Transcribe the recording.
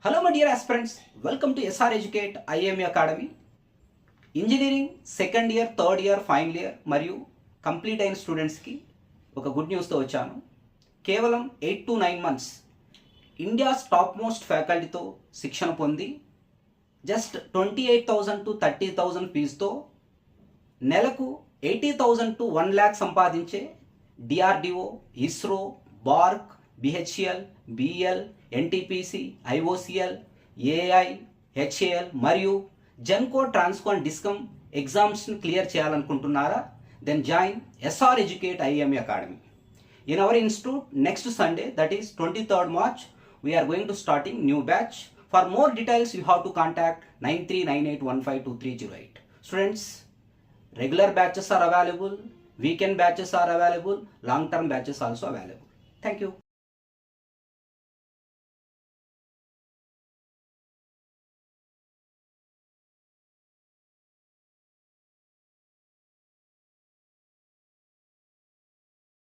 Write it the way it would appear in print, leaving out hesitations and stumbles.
Hello my dear aspirants, welcome to SR educate IMA academy. Engineering second year, third year, final year మరియు complete అయిన స్టూడెంట్స్కి ఒక good న్యూస్తో వచ్చాను. కేవలం 8 to 9 months India's top most ఫ్యాకల్టీతో శిక్షణ పొంది జస్ట్ 28,000 to 30,000 ఫీజుతో నెలకు 80,000 to 1 lakh సంపాదించే DRDO, ISRO, BARC, BHEL, BL, NTPC, IOCL, AI, HAL మరియు జెన్కో, ట్రాన్స్కో అండ్ డిస్కమ్ ఎగ్జామ్స్ని క్లియర్ చేయాలనుకుంటున్నారా? Then join SR educate IMA academy. In our institute next Sunday, that is 23rd March, we are going to starting new batch. For more details, you have to contact 9398152308. Students, regular batches are available, weekend batches are available, long-term batches also available. Thank you.